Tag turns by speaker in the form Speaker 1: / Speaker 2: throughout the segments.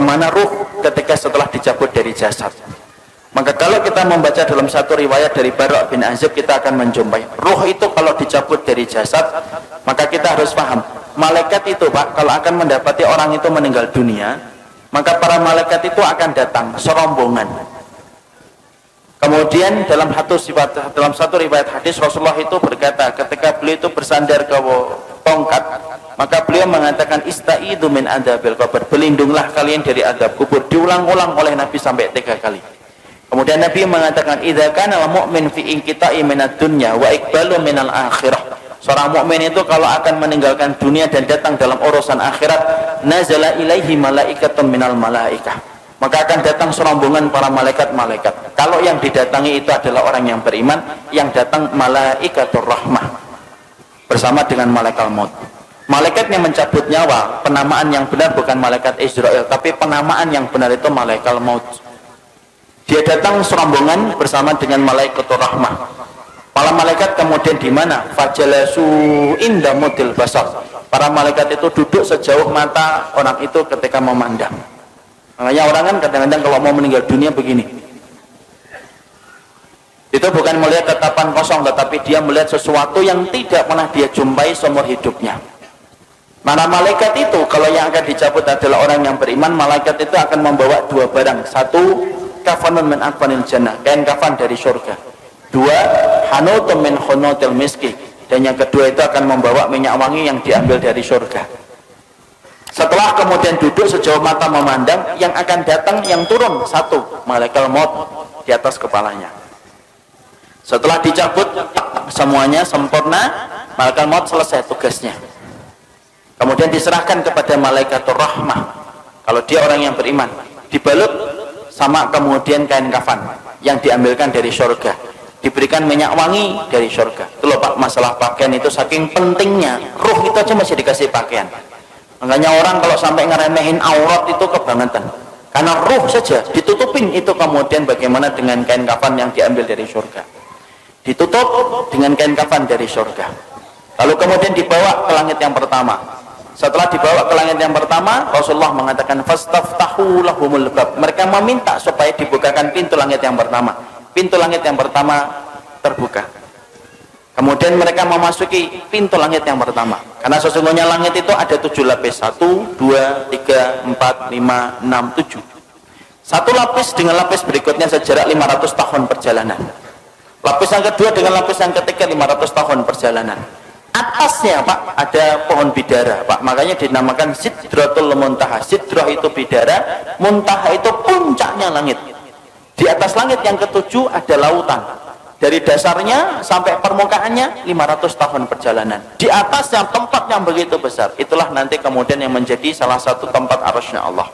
Speaker 1: bagaimana ruh ketika setelah dicabut dari jasad. Maka kalau kita membaca dalam satu riwayat dari Bara' bin Azib, kita akan menjumpai ruh itu kalau dicabut dari jasad, maka kita harus paham, malaikat itu Pak, kalau akan mendapati orang itu meninggal dunia, maka para malaikat itu akan datang serombongan. Kemudian dalam satu riwayat hadis, Rasulullah itu berkata ketika beliau itu bersandar ke tongkat, maka beliau mengatakan istaidu min adzabil qabr, berlindunglah kalian dari adab kubur. Diulang-ulang oleh Nabi sampai 3 kali. Kemudian Nabi mengatakan idza kana al-mu'min fi inqita'i minad dunya wa iqbalu minal akhirah. Seorang mukmin itu kalau akan meninggalkan dunia dan datang dalam urusan akhirat, nazala ilaihi malaikatun minal malaikah, maka akan datang serombongan para malaikat-malaikat. Kalau yang didatangi itu adalah orang yang beriman, yang datang malaikatur rahmah bersama dengan malaikat maut. Malaikat yang mencabut nyawa, penamaan yang benar bukan malaikat Israel, tapi penamaan yang benar itu malaikat maut. Dia datang serombongan bersama dengan malaikatur rahmah. Para malaikat kemudian di mana? Fajalasu inda mudil basar. Para malaikat itu duduk sejauh mata orang itu ketika memandang. Makanya orang kan kadang-kadang kalau mau meninggal dunia begini. Itu bukan melihat tatapan kosong, tetapi dia melihat sesuatu yang tidak pernah dia jumpai seumur hidupnya. Mana malaikat itu kalau yang akan dicabut adalah orang yang beriman, malaikat itu akan membawa 2 barang. 1, kafanun min akfanil jannah, kain kafan dari surga. 2, hanutun min hunutil miski, dan yang kedua itu akan membawa minyak wangi yang diambil dari surga. Setelah kemudian duduk sejauh mata memandang, yang akan datang, yang turun 1, malaikat maut di atas kepalanya. Setelah dicabut semuanya sempurna, malaikat maut selesai tugasnya. Kemudian diserahkan kepada malaikatur rahmah. Kalau dia orang yang beriman, dibalut sama kemudian kain kafan yang diambilkan dari surga, diberikan minyak wangi dari surga. Itu loh Pak, masalah pakaian itu saking pentingnya. Ruh itu aja masih dikasih pakaian. Makanya orang kalau sampai ngeremehin aurat itu kebangetan, karena ruh saja ditutupin. Itu kemudian bagaimana dengan kain kafan yang diambil dari surga, ditutup dengan kain kafan dari surga. Lalu kemudian dibawa ke langit yang pertama. Setelah dibawa ke langit yang pertama, Rasulullah mengatakan fastaftahu lahumul bab, mereka meminta supaya dibukakan pintu langit yang pertama. Pintu langit yang pertama terbuka. Kemudian mereka memasuki pintu langit yang pertama, karena sesungguhnya langit itu ada 7 lapis. 1, 2, 3, 4, 5, 6, 7. Satu lapis dengan lapis berikutnya sejarak 500 tahun perjalanan. Lapis yang kedua dengan lapis yang ketiga 500 tahun perjalanan. Atasnya Pak ada pohon bidara Pak, makanya dinamakan Sidratul Muntaha. Sidrah itu bidara, Muntaha itu puncaknya langit. Di atas langit yang ketujuh ada lautan. Dari dasarnya sampai permukaannya 500 tahun perjalanan. Di atasnya tempat yang begitu besar. Itulah nanti kemudian yang menjadi salah satu tempat arasy-Nya Allah.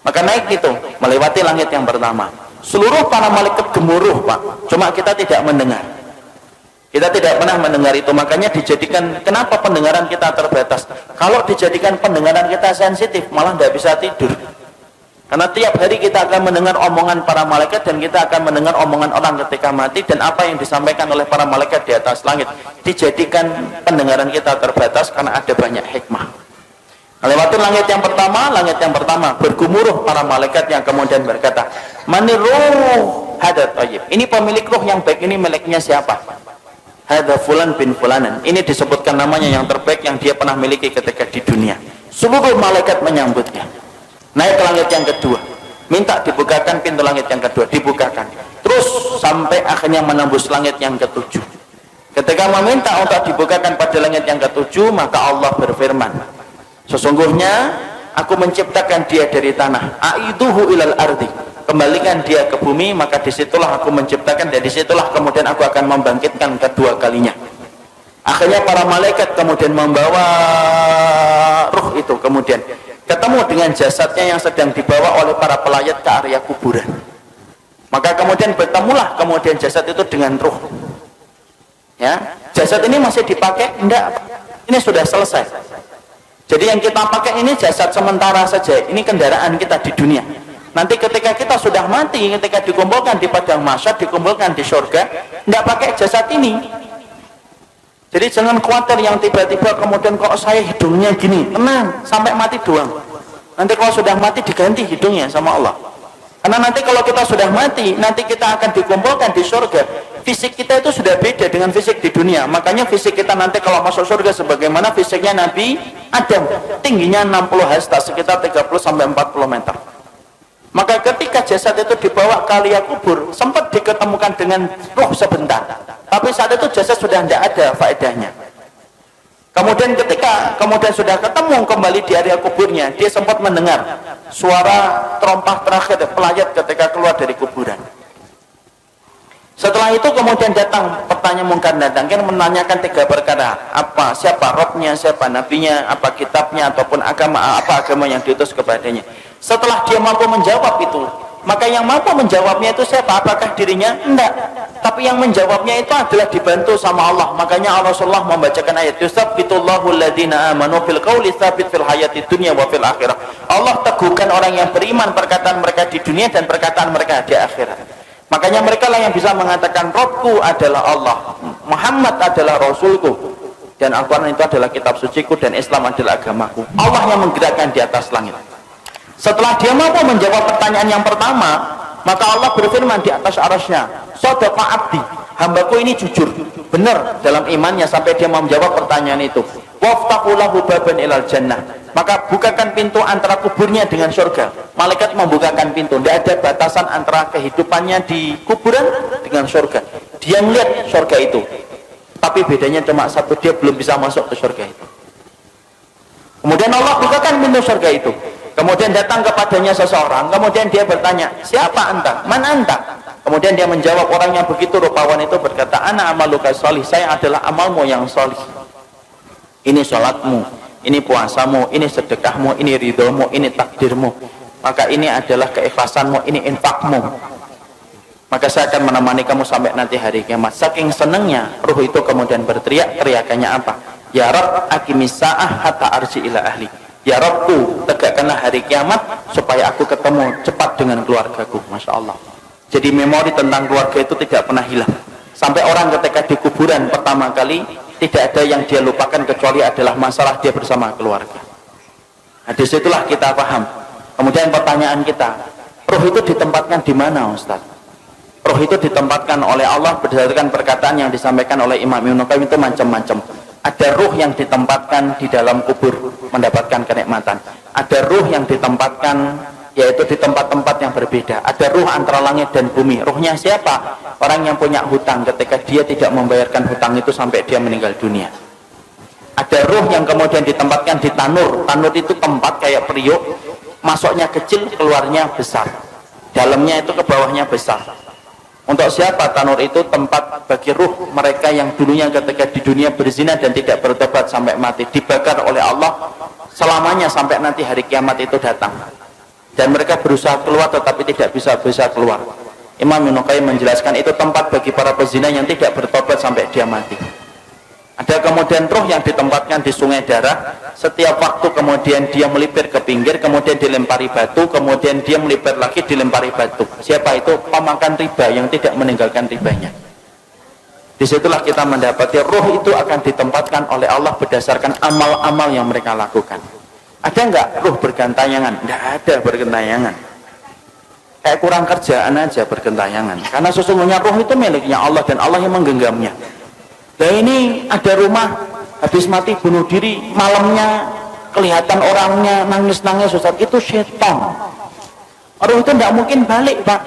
Speaker 1: Maka naik itu melewati langit yang pertama. Seluruh para malaikat gemuruh Pak, cuma kita tidak mendengar. Kita tidak pernah mendengar itu. Makanya dijadikan, kenapa pendengaran kita terbatas? Kalau dijadikan pendengaran kita sensitif, malah tidak bisa tidur. Karena tiap hari kita akan mendengar omongan para malaikat, dan kita akan mendengar omongan orang ketika mati, dan apa yang disampaikan oleh para malaikat di atas langit. Dijadikan pendengaran kita terbatas karena ada banyak hikmah. Lewati langit yang pertama bergumuruh para malaikat yang kemudian berkata, maniruh hadat tayyib. Ini pemilik ruh yang baik, ini miliknya siapa? Hadza fulan bin fulanan. Ini disebutkan namanya yang terbaik yang dia pernah miliki ketika di dunia. Seluruh malaikat menyambutnya. Naik ke langit yang kedua, minta dibukakan pintu langit yang kedua, dibukakan. Terus sampai akhirnya menembus langit yang ketujuh. Ketika meminta untuk dibukakan pada langit yang ketujuh, maka Allah berfirman, sesungguhnya aku menciptakan dia dari tanah, aiduhu ilal ardi, kembalikan dia ke bumi, maka disitulah aku menciptakan, dan disitulah kemudian aku akan membangkitkan kedua kalinya. Akhirnya para malaikat kemudian membawa ruh itu, kemudian ketemu dengan jasadnya yang sedang dibawa oleh para pelayat ke area kuburan. Maka kemudian bertemulah kemudian jasad itu dengan ruh. Ya, jasad ini masih dipakai? Enggak, ini sudah selesai. Jadi yang kita pakai ini jasad sementara saja, ini kendaraan kita di dunia. Nanti ketika kita sudah mati, ketika dikumpulkan di padang mahsyar, dikumpulkan di surga, enggak pakai jasad ini. Jadi jangan khawatir yang tiba-tiba kemudian kok saya hidungnya gini, tenang, sampai mati doang. Nanti kalau sudah mati diganti hidungnya sama Allah. Karena nanti kalau kita sudah mati, nanti kita akan dikumpulkan di surga. Fisik kita itu sudah beda dengan fisik di dunia. Makanya fisik kita nanti kalau masuk surga sebagaimana fisiknya Nabi Adam, tingginya 60 hasta, sekitar 30-40 meter. Maka ketika jasad itu dibawa ke liang kubur, sempat diketemukan dengan roh sebentar, tapi saat itu jasad sudah tidak ada faedahnya. Kemudian ketika sudah ketemu kembali di area kuburnya, dia sempat mendengar suara terompah terakhir pelayat ketika keluar dari kuburan. Setelah itu kemudian datang pertanyaan mungkar dan nakir, menanyakan 3 perkara. Siapa Robnya, siapa nabinya, apa kitabnya, ataupun apa agama yang diutus kepadanya. Setelah dia mampu menjawab itu, maka yang mampu menjawabnya itu siapa? Apakah dirinya? Enggak. Tapi yang menjawabnya itu adalah dibantu sama Allah. Makanya Rasulullah membacakan ayat, yusabbitullahu alladhina amanu fil qawli tsabit fil hayati dunya wa fil akhirah. Allah teguhkan orang yang beriman perkataan mereka di dunia dan perkataan mereka di akhirat. Makanya mereka lah yang bisa mengatakan Rabbku adalah Allah, Muhammad adalah Rasulku, dan Al-Quran itu adalah kitab suciku, dan Islam adalah agamaku. Allah yang menggerakkan di atas langit. Setelah dia mampu menjawab pertanyaan yang pertama, maka Allah berfirman di atas arasnya, Shadaqa abdi, hambaku ini jujur, benar dalam imannya sampai dia mau menjawab pertanyaan itu. Waftahu lahu baban ilal jannah, maka bukakan pintu antara kuburnya dengan surga. Malaikat membukakan pintu, tidak ada batasan antara kehidupannya di kuburan dengan surga. Dia melihat surga itu, tapi bedanya cuma satu, dia belum bisa masuk ke surga itu. Kemudian Allah bukakan pintu surga itu. Kemudian datang kepadanya seseorang, kemudian dia bertanya, siapa anta? Man anta? Kemudian dia menjawab, orang yang begitu rupawan itu berkata, ana amaluka sholih, saya adalah amalmu yang sholih. Ini sholatmu, ini puasamu, ini sedekahmu, ini ridhomu, ini takdirmu. Maka ini adalah keikhlasanmu, ini infakmu. Maka saya akan menemani kamu sampai nanti hari kiamat. Saking senangnya, ruh itu kemudian berteriak, teriakannya apa? Ya Rabb, aqimis sa'ah hatta arji ila ahli. Ya Rabbku, tegakkanlah hari kiamat supaya aku ketemu cepat dengan keluargaku. Masya Allah. Jadi memori tentang keluarga itu tidak pernah hilang. Sampai orang ketika di kuburan pertama kali, tidak ada yang dia lupakan kecuali adalah masalah dia bersama keluarga. Nah, disitulah kita paham. Kemudian pertanyaan kita, ruh itu ditempatkan di mana, Ustaz? Ruh itu ditempatkan oleh Allah berdasarkan perkataan yang disampaikan oleh Imam Ibnu Qayyim itu macam-macam. Ada ruh yang ditempatkan di dalam kubur mendapatkan kenikmatan. Ada ruh yang ditempatkan yaitu di tempat-tempat yang berbeda. Ada ruh antara langit dan bumi. Ruhnya siapa? Orang yang punya hutang ketika dia tidak membayarkan hutang itu sampai dia meninggal dunia. Ada ruh yang kemudian ditempatkan di tanur. Tanur itu tempat kayak periuk, masuknya kecil, keluarnya besar. Dalamnya itu ke bawahnya besar. Untuk siapa tanur itu? Tempat bagi ruh mereka yang dulunya ketika di dunia berzina dan tidak bertobat sampai mati, dibakar oleh Allah selamanya sampai nanti hari kiamat itu datang. Dan mereka berusaha keluar tetapi tidak bisa keluar. Imam Ibnu Qayyim menjelaskan itu tempat bagi para pezina yang tidak bertobat sampai dia mati. Ada kemudian ruh yang ditempatkan di sungai darah. Setiap waktu kemudian dia melipir ke pinggir, kemudian dilempari batu, kemudian dia melipir lagi, dilempari batu. Siapa itu? Pemakan riba yang tidak meninggalkan ribanya. Disitulah kita mendapati ruh itu akan ditempatkan oleh Allah berdasarkan amal-amal yang mereka lakukan. Ada enggak ruh bergentayangan? Tidak ada bergentayangan. Kayak kurang kerjaan aja bergentayangan. Karena sesungguhnya ruh itu miliknya Allah dan Allah yang menggenggamnya. Nah ini ada rumah habis mati bunuh diri, malamnya kelihatan orangnya nangis-nangis, Ustaz, itu setan. Ruh itu tidak mungkin balik, Pak.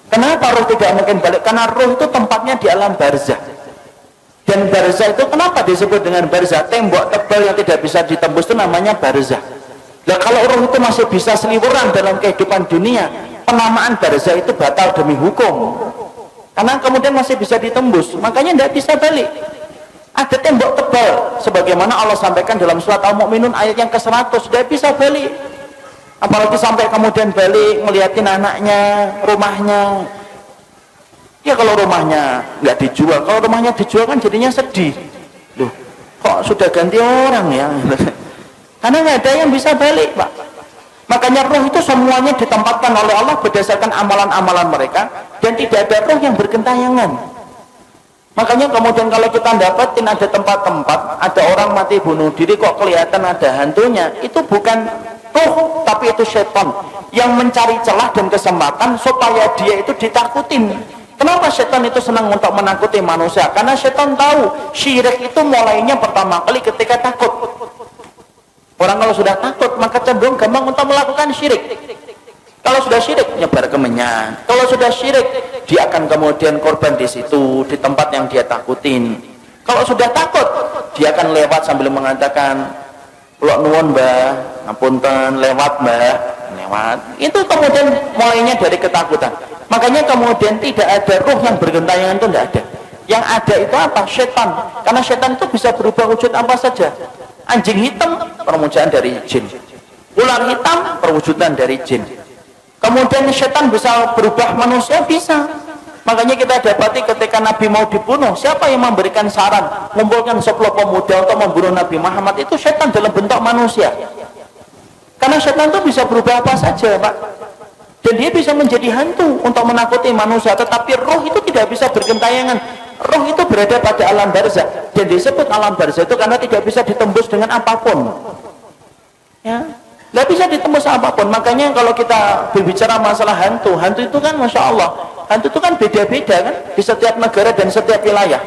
Speaker 1: Kenapa ruh tidak mungkin balik? Karena ruh itu tempatnya di alam barzah. Dan barzah itu kenapa disebut dengan barzah? Tembok tebal yang tidak bisa ditembus itu namanya barzah. Nah kalau ruh itu masih bisa seliweran dalam kehidupan dunia, penamaan barzah itu batal demi hukum. Karena kemudian masih bisa ditembus, makanya tidak bisa balik. Ada tembok tebal, sebagaimana Allah sampaikan dalam surat Al-Mu'minun ayat yang ke-100, tidak bisa balik. Apalagi sampai kemudian balik, ngeliatin anaknya, rumahnya. Ya kalau rumahnya nggak dijual, kalau rumahnya dijual kan jadinya sedih. Loh, kok sudah ganti orang ya? Karena nggak ada yang bisa balik, Pak. Makanya ruh itu semuanya ditempatkan oleh Allah berdasarkan amalan-amalan mereka, dan tidak ada ruh yang bergentayangan. Makanya kemudian kalau kita dapetin ada tempat-tempat ada orang mati bunuh diri kok kelihatan ada hantunya, itu bukan ruh tapi itu setan yang mencari celah dan kesempatan supaya dia itu ditakutin. Kenapa setan itu senang untuk menakuti manusia? Karena setan tahu syirik itu mulainya pertama kali ketika takut. Orang kalau sudah takut maka cenderung gampang untuk melakukan syirik. Kalau sudah syirik nyebar kemenyan. Kalau sudah syirik dia akan kemudian korban di situ, di tempat yang dia takutin. Kalau sudah takut dia akan lewat sambil mengatakan, "Kula nuwun Mbah, ngapunten lewat Mbah." Lewat. Itu kemudian mulainya dari ketakutan. Makanya kemudian tidak ada ruh yang bergentayangan, itu tidak ada. Yang ada itu apa? Setan. Karena setan itu bisa berubah wujud apa saja. Anjing hitam perwujudan dari jin. Ular hitam perwujudan dari jin. Kemudian setan bisa berubah manusia, bisa. Makanya kita dapati ketika Nabi mau dibunuh, siapa yang memberikan saran mengumpulkan 10 pemuda untuk membunuh Nabi Muhammad? Itu setan dalam bentuk manusia. Karena setan itu bisa berubah apa saja, Pak. Dan dia bisa menjadi hantu untuk menakuti manusia. Tetapi roh itu tidak bisa bergentayangan. Roh itu berada pada alam barzah. Dan disebut alam barzah itu karena tidak bisa ditembus dengan apapun. Ya, nggak bisa ditembus apapun. Makanya kalau kita berbicara masalah hantu, hantu itu kan Masya Allah, hantu itu kan beda-beda kan di setiap negara dan setiap wilayah.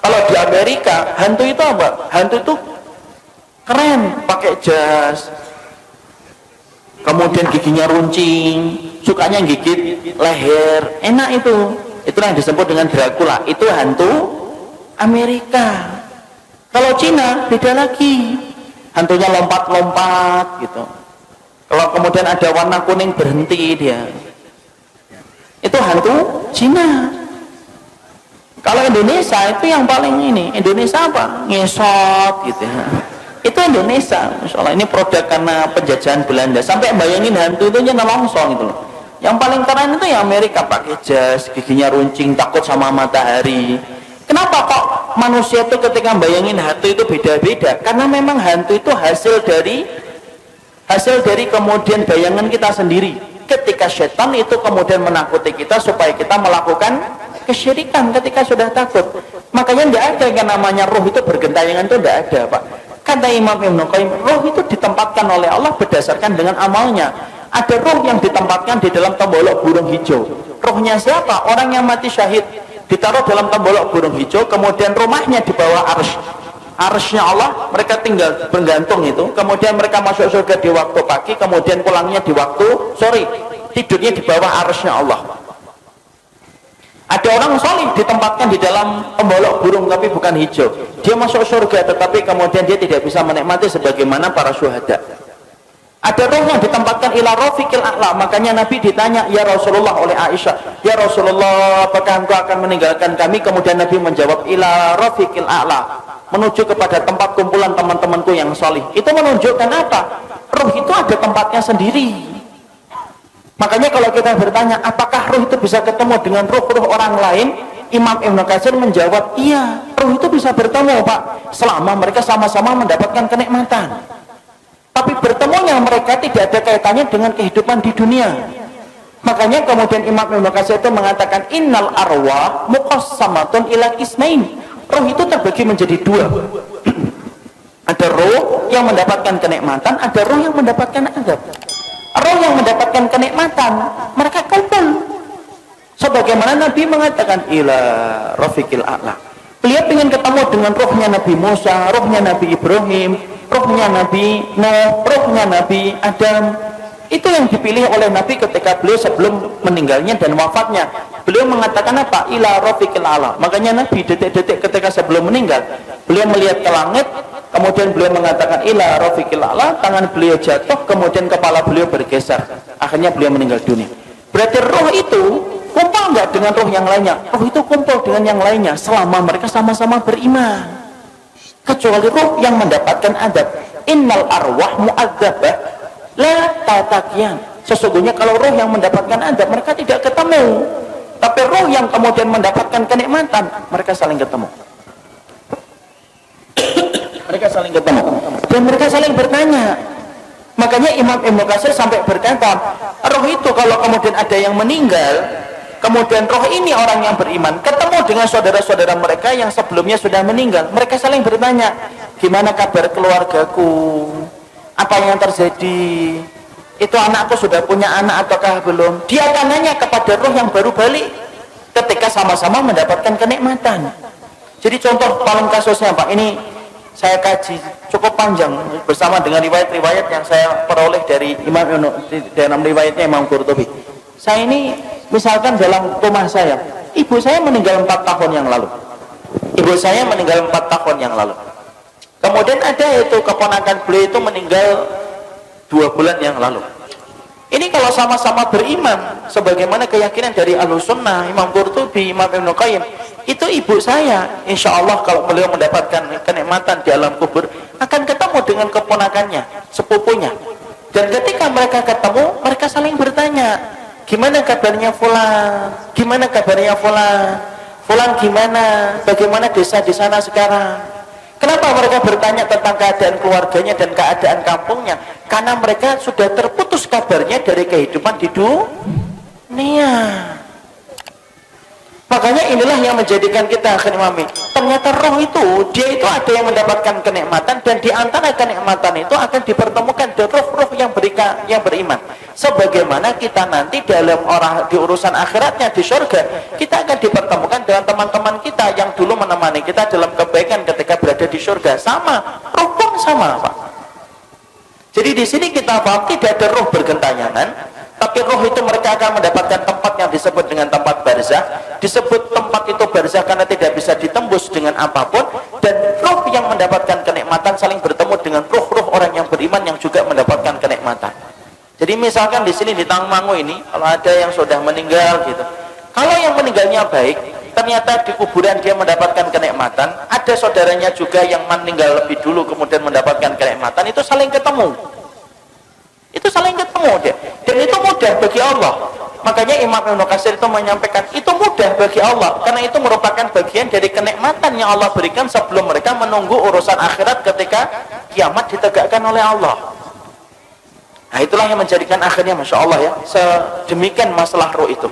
Speaker 1: Kalau di Amerika, hantu itu apa? Hantu itu keren, pakai jas, kemudian giginya runcing, sukanya gigit leher, enak itu. Itulah yang disebut dengan Dracula. Itu hantu Amerika. Kalau Cina beda lagi, hantunya lompat-lompat gitu. Kalau kemudian ada warna kuning berhenti dia, itu hantu Cina. Kalau Indonesia itu yang paling ini, Indonesia apa? Ngesot gitu ya. Itu Indonesia, Masya Allah. Ini produk karena penjajahan Belanda. Sampai bayangin hantu itu nyelongso gitu loh. Yang paling keren itu ya Amerika, pakai jas, giginya runcing, takut sama matahari. Kenapa kok manusia itu ketika bayangin hantu itu beda-beda? Karena memang hantu itu hasil dari kemudian bayangan kita sendiri. Ketika setan itu kemudian menakuti kita supaya kita melakukan kesyirikan ketika sudah takut. Makanya tidak ada yang namanya roh itu bergentayangan, itu tidak ada, Pak. Kata Imam Ibnu Qayyim, roh itu ditempatkan oleh Allah berdasarkan dengan amalnya. Ada roh yang ditempatkan di dalam tembolok burung hijau. Rohnya siapa? Orang yang mati syahid ditaruh dalam tembolok burung hijau, kemudian rumahnya di bawah arsy. Arsy-nya Allah, mereka tinggal bergantung itu. Kemudian mereka masuk surga di waktu pagi, kemudian pulangnya di waktu sore. Tidurnya di bawah arsy-nya Allah. Ada orang solih ditempatkan di dalam tembolok burung tapi bukan hijau. Dia masuk surga tetapi kemudian dia tidak bisa menikmati sebagaimana para syuhada. Ada roh yang ditempatkan ila rafiqil a'la. Makanya Nabi ditanya, "Ya Rasulullah," oleh Aisyah, "Ya Rasulullah, apakah engkau akan meninggalkan kami?" Kemudian Nabi menjawab, "Ila rafiqil a'la," menuju kepada tempat kumpulan teman-temanku yang solih. Itu menunjukkan apa? Roh itu ada tempatnya sendiri. Makanya kalau kita bertanya, apakah roh itu bisa ketemu dengan roh-roh orang lain? Imam Ibnu Katsir menjawab, iya, roh itu bisa bertemu, Pak, selama mereka sama-sama mendapatkan kenikmatan. Tapi bertemunya mereka tidak ada kaitannya dengan kehidupan di dunia. Makanya kemudian Imam Ibnu Katsir itu mengatakan, innal arwah muqassamatun ila qismain. Roh itu terbagi menjadi dua. Ada roh yang mendapatkan kenikmatan, ada roh yang mendapatkan azab. Roh yang mendapatkan kenikmatan, mereka kumpul. Sebagaimana Nabi mengatakan, ila rafiqil a'la. Beliau ingin ketemu dengan rohnya Nabi Musa, rohnya Nabi Ibrahim, rohnya Nabi Nuh, rohnya Nabi Adam. Itu yang dipilih oleh Nabi ketika beliau sebelum meninggalnya dan wafatnya. Beliau mengatakan apa? Ila rafiqil a'la. Makanya Nabi detik-detik ketika sebelum meninggal, beliau melihat ke langit, kemudian beliau mengatakan ila rafiqil a'la, tangan beliau jatuh, kemudian kepala beliau bergeser. Akhirnya beliau meninggal dunia. Berarti roh itu kumpul enggak dengan roh yang lainnya? Roh itu kumpul dengan yang lainnya selama mereka sama-sama beriman. Kecuali roh yang mendapatkan adab. Innal arwah mu'adzabah la tatakian. Sesungguhnya kalau roh yang mendapatkan adab, mereka tidak ketemu. Tapi roh yang kemudian mendapatkan kenikmatan, mereka saling ketemu. Mereka saling ketemu dan mereka saling bertanya. Makanya Imam Ibnu Katsir sampai berkata, roh itu kalau kemudian ada yang meninggal, kemudian roh ini orang yang beriman ketemu dengan saudara-saudara mereka yang sebelumnya sudah meninggal, mereka saling bertanya, gimana kabar keluargaku, apa yang terjadi, itu anakku sudah punya anak ataukah belum. Dia akan nanya kepada roh yang baru balik ketika sama-sama mendapatkan kenikmatan. Jadi contoh paling kasusnya Pak, ini saya kaji cukup panjang bersama dengan riwayat-riwayat yang saya peroleh dari dalam riwayatnya Imam Qurtubi. Saya ini misalkan dalam rumah saya, ibu saya meninggal 4 tahun yang lalu. Ibu saya meninggal 4 tahun yang lalu. Kemudian ada itu keponakan beliau itu meninggal 2 bulan yang lalu. Ini kalau sama-sama beriman sebagaimana keyakinan dari Ahlussunnah, Imam Qurtubi, Imam Ibnu Qayyim, itu ibu saya insya Allah kalau beliau mendapatkan kenikmatan di alam kubur akan ketemu dengan keponakannya, sepupunya. Dan ketika mereka ketemu, mereka saling bertanya, gimana kabarnya Fulan, gimana kabarnya Fulan, Fulan gimana, bagaimana desa di sana sekarang. Kenapa mereka bertanya tentang keadaan keluarganya dan keadaan kampungnya? Karena mereka sudah terputus kabarnya dari kehidupan di dunia. Makanya inilah yang menjadikan kita akan memahami, ternyata roh itu, dia itu ada yang mendapatkan kenikmatan, dan di antara kenikmatan itu akan dipertemukan dengan roh-roh yang beriman. Sebagaimana kita nanti dalam di urusan akhiratnya di surga, kita akan dipertemukan dengan teman-teman kita yang dulu menemani kita dalam kebaikan ketika berada di surga. Sama, roh pun sama Pak. Jadi di sini kita paham tidak ada roh bergentayangan, tapi roh itu mereka akan mendapatkan tempat yang disebut dengan tempat barzah. Disebut tempat itu barzah karena tidak bisa ditembus dengan apapun, dan roh yang mendapatkan kenikmatan saling bertemu dengan roh-roh orang yang beriman yang juga mendapatkan kenikmatan. Jadi misalkan di sini di Tangmangu ini, kalau ada yang sudah meninggal gitu, kalau yang meninggalnya baik, ternyata di kuburan dia mendapatkan kenikmatan, ada saudaranya juga yang meninggal lebih dulu kemudian mendapatkan kenikmatan, itu saling ketemu. Itu saling ketemu dia. Dan itu mudah bagi Allah. Makanya Imam Ibnu Katsir itu menyampaikan, itu mudah bagi Allah karena itu merupakan bagian dari kenikmatan yang Allah berikan sebelum mereka menunggu urusan akhirat ketika kiamat ditegakkan oleh Allah. Nah itulah yang menjadikan akhirnya Masya Allah ya, sedemikian masalah roh itu.